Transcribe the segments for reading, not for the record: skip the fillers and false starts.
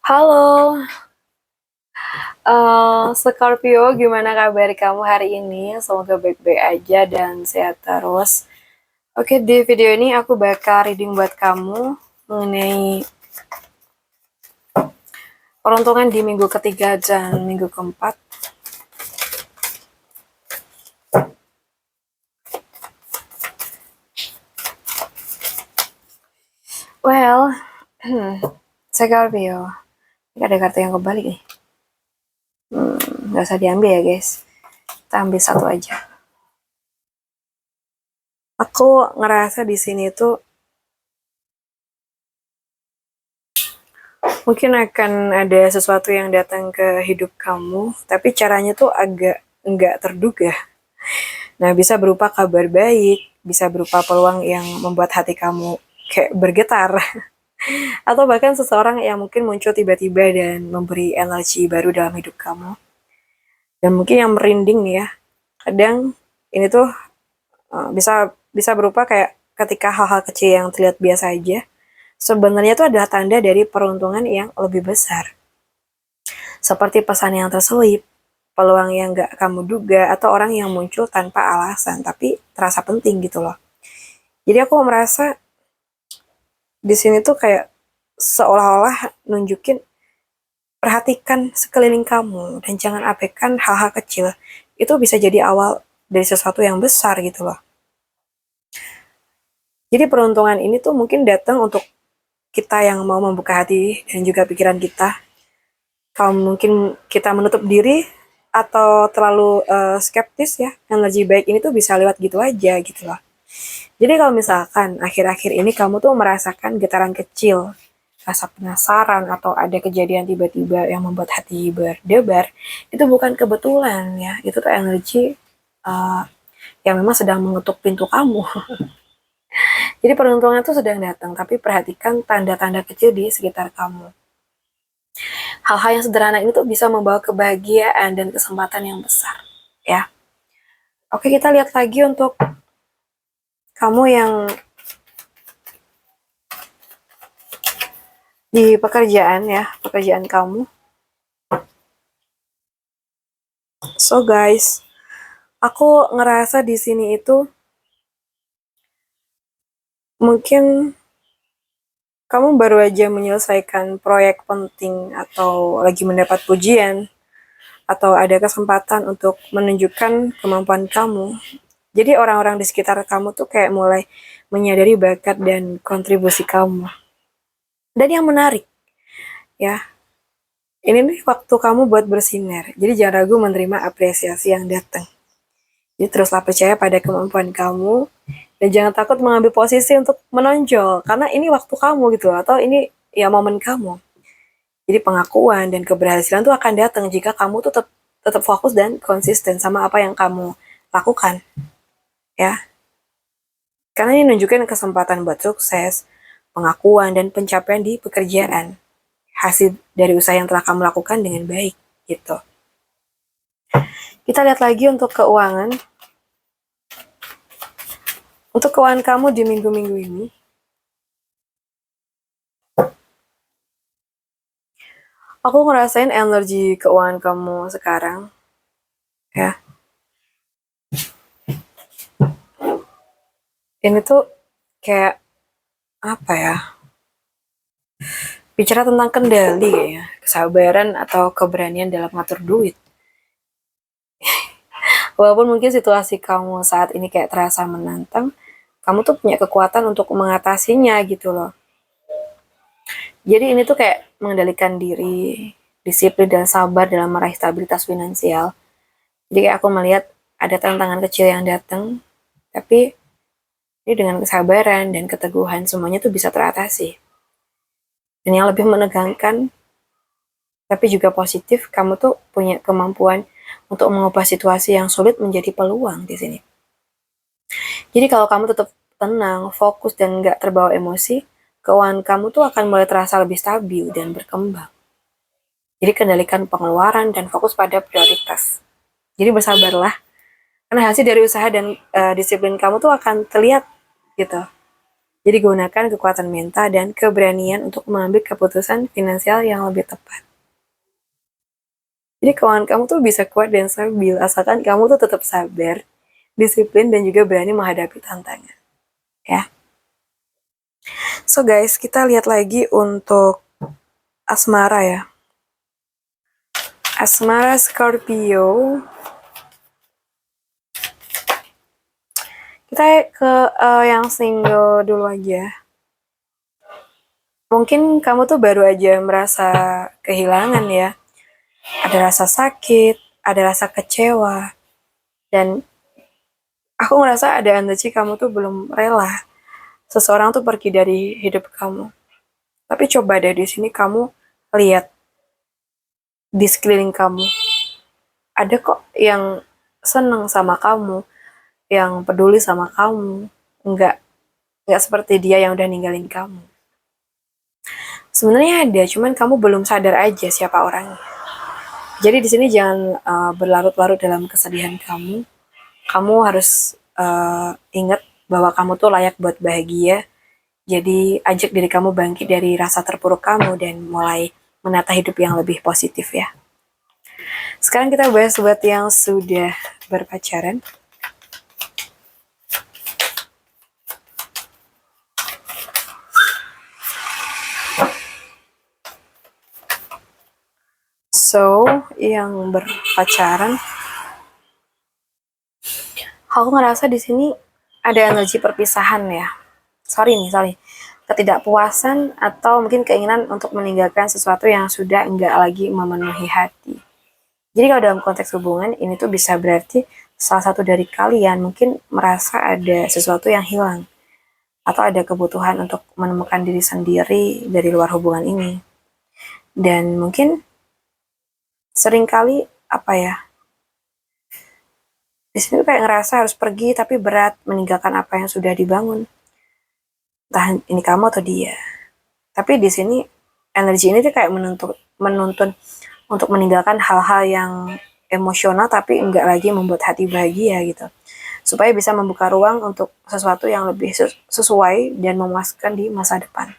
Halo, Scorpio, gimana kabar kamu hari ini? Semoga baik-baik aja dan sehat terus. Oke, di video ini aku bakal reading buat kamu mengenai peruntungan di minggu ketiga dan minggu keempat. Well, Scorpio, ini ada kartu yang kebalik nih. Nggak usah diambil ya guys, kita ambil satu aja. Aku ngerasa di sini tuh mungkin akan ada sesuatu yang datang ke hidup kamu, tapi caranya tuh agak nggak terduga. Nah, bisa berupa kabar baik, bisa berupa peluang yang membuat hati kamu kayak bergetar, atau bahkan seseorang yang mungkin muncul tiba-tiba dan memberi energi baru dalam hidup kamu. Dan mungkin yang merinding nih ya, kadang ini tuh bisa bisa berupa kayak ketika hal-hal kecil yang terlihat biasa aja, sebenarnya itu adalah tanda dari peruntungan yang lebih besar. Seperti pesan yang terselip, peluang yang gak kamu duga, atau orang yang muncul tanpa alasan, tapi terasa penting gitu loh. Jadi aku merasa di sini tuh kayak seolah-olah nunjukin perhatikan sekeliling kamu dan jangan abaikan hal-hal kecil. Itu bisa jadi awal dari sesuatu yang besar gitu loh. Jadi peruntungan ini tuh mungkin datang untuk kita yang mau membuka hati dan juga pikiran kita. Kalau mungkin kita menutup diri atau terlalu skeptis ya, energi baik ini tuh bisa lewat gitu aja gitu loh. Jadi kalau misalkan akhir-akhir ini kamu tuh merasakan getaran kecil, rasa penasaran atau ada kejadian tiba-tiba yang membuat hati berdebar, itu bukan kebetulan ya, itu tuh energi uh, yang memang sedang mengetuk pintu kamu. Jadi peruntungan tuh sedang datang, tapi perhatikan tanda-tanda kecil di sekitar kamu. Hal-hal yang sederhana ini tuh bisa membawa kebahagiaan dan kesempatan yang besar, ya. Oke, kita lihat lagi untuk kamu yang di pekerjaan ya, pekerjaan kamu. So guys, aku ngerasa di sini itu mungkin kamu baru aja menyelesaikan proyek penting atau lagi mendapat pujian atau ada kesempatan untuk menunjukkan kemampuan kamu. Jadi orang-orang di sekitar kamu tuh kayak mulai menyadari bakat dan kontribusi kamu. Dan yang menarik, ya, ini nih waktu kamu buat bersinar. Jadi jangan ragu menerima apresiasi yang datang. Jadi teruslah percaya pada kemampuan kamu dan jangan takut mengambil posisi untuk menonjol karena ini waktu kamu gitu atau ini ya momen kamu. Jadi pengakuan dan keberhasilan tuh akan datang jika kamu tuh tetap fokus dan konsisten sama apa yang kamu lakukan, ya. Karena ini nunjukin kesempatan buat sukses, pengakuan dan pencapaian di pekerjaan. Hasil dari usaha yang telah kamu lakukan dengan baik, gitu. Kita lihat lagi untuk keuangan. Untuk keuangan kamu di minggu-minggu ini, aku ngerasain energi keuangan kamu sekarang, ya. Ini tuh kayak apa ya? Bicara tentang kendali kayaknya, kesabaran atau keberanian dalam ngatur duit. Walaupun mungkin situasi kamu saat ini kayak terasa menantang, kamu tuh punya kekuatan untuk mengatasinya gitu loh. Jadi ini tuh kayak mengendalikan diri, disiplin dan sabar dalam meraih stabilitas finansial. Jadi kayak aku melihat ada tantangan kecil yang datang, tapi ini dengan kesabaran dan keteguhan semuanya tuh bisa teratasi. Dan yang lebih menegangkan, tapi juga positif, kamu tuh punya kemampuan untuk mengubah situasi yang sulit menjadi peluang di sini. Jadi kalau kamu tetap tenang, fokus, dan nggak terbawa emosi, keuangan kamu tuh akan mulai terasa lebih stabil dan berkembang. Jadi kendalikan pengeluaran dan fokus pada prioritas. Jadi bersabarlah, karena hasil dari usaha dan disiplin kamu tuh akan terlihat gitu. Jadi gunakan kekuatan mental dan keberanian untuk mengambil keputusan finansial yang lebih tepat. Jadi keuangan kamu tuh bisa kuat dan stabil, asalkan kamu tuh tetap sabar, disiplin, dan juga berani menghadapi tantangan. Ya. So guys, kita lihat lagi untuk asmara ya. Asmara Scorpio. Kita ke yang single dulu aja. Mungkin kamu tuh baru aja merasa kehilangan ya. Ada rasa sakit, ada rasa kecewa, dan aku ngerasa ada energi kamu tuh belum rela seseorang tuh pergi dari hidup kamu. Tapi coba deh di sini kamu lihat di sekeliling kamu. Ada kok yang seneng sama kamu, yang peduli sama kamu. Enggak seperti dia yang udah ninggalin kamu. Sebenarnya ada, cuman kamu belum sadar aja siapa orangnya. Jadi di sini jangan berlarut-larut dalam kesedihan kamu. Kamu harus ingat bahwa kamu tuh layak buat bahagia. Jadi ajak diri kamu bangkit dari rasa terpuruk kamu dan mulai menata hidup yang lebih positif ya. Sekarang kita bahas buat yang sudah berpacaran. So, yang berpacaran, aku ngerasa di sini ada energi perpisahan ya. Sorry. Ketidakpuasan atau mungkin keinginan untuk meninggalkan sesuatu yang sudah enggak lagi memenuhi hati. Jadi kalau dalam konteks hubungan, ini tuh bisa berarti salah satu dari kalian mungkin merasa ada sesuatu yang hilang. Atau ada kebutuhan untuk menemukan diri sendiri dari luar hubungan ini. Dan mungkin seringkali di sini tuh kayak ngerasa harus pergi tapi berat meninggalkan apa yang sudah dibangun. Entah ini kamu atau dia. Tapi di sini energi ini tuh kayak menuntun untuk meninggalkan hal-hal yang emosional tapi enggak lagi membuat hati bahagia gitu. Supaya bisa membuka ruang untuk sesuatu yang lebih sesuai dan memuaskan di masa depan.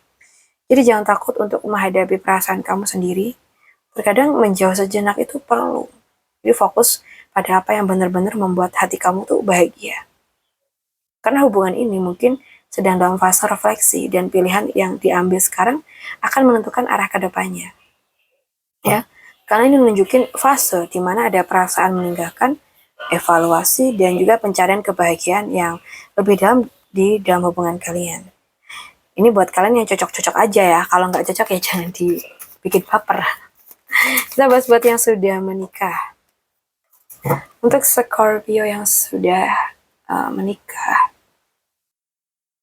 Jadi jangan takut untuk menghadapi perasaan kamu sendiri. Terkadang menjauh sejenak itu perlu. Jadi fokus pada apa yang benar-benar membuat hati kamu tuh bahagia. Karena hubungan ini mungkin sedang dalam fase refleksi dan pilihan yang diambil sekarang akan menentukan arah ke depannya. Ya, karena ini menunjukin fase di mana ada perasaan meninggalkan, evaluasi, dan juga pencarian kebahagiaan yang lebih dalam di dalam hubungan kalian. Ini buat kalian yang cocok-cocok aja ya. Kalau nggak cocok ya jangan dibikin baper. Kita bahas buat yang sudah menikah. Untuk Scorpio yang sudah menikah,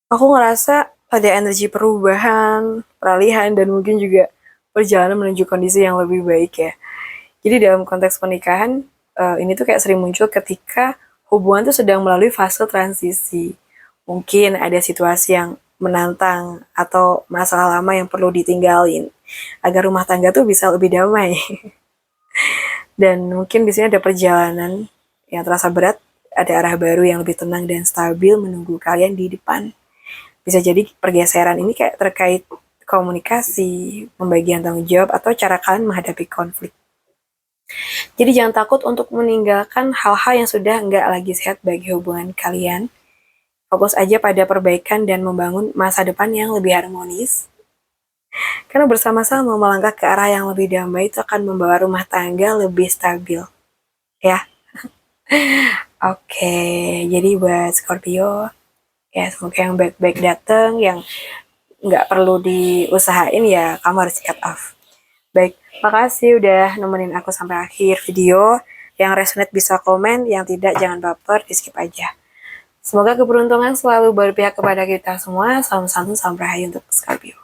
aku ngerasa ada energi perubahan, peralihan, dan mungkin juga perjalanan menuju kondisi yang lebih baik ya. Jadi dalam konteks pernikahan, ini tuh kayak sering muncul ketika hubungan tuh sedang melalui fase transisi. Mungkin ada situasi yang menantang atau masalah lama yang perlu ditinggalin agar rumah tangga tuh bisa lebih damai. Dan mungkin di sini ada perjalanan yang terasa berat, ada arah baru yang lebih tenang dan stabil menunggu kalian di depan. Bisa jadi pergeseran ini kayak terkait komunikasi, pembagian tanggung jawab, atau cara kalian menghadapi konflik. Jadi jangan takut untuk meninggalkan hal-hal yang sudah nggak lagi sehat bagi hubungan kalian. Fokus aja pada perbaikan dan membangun masa depan yang lebih harmonis. Karena bersama-sama melangkah ke arah yang lebih damai itu akan membawa rumah tangga lebih stabil. Ya. Oke, jadi buat Scorpio, ya semoga yang baik-baik datang, yang nggak perlu diusahain ya kamu harus cut off. Baik, makasih udah nemenin aku sampai akhir video. Yang resonate bisa komen, yang tidak jangan baper, di skip aja. Semoga keberuntungan selalu berpihak kepada kita semua. Salam santun, salam rahayu untuk Scorpio.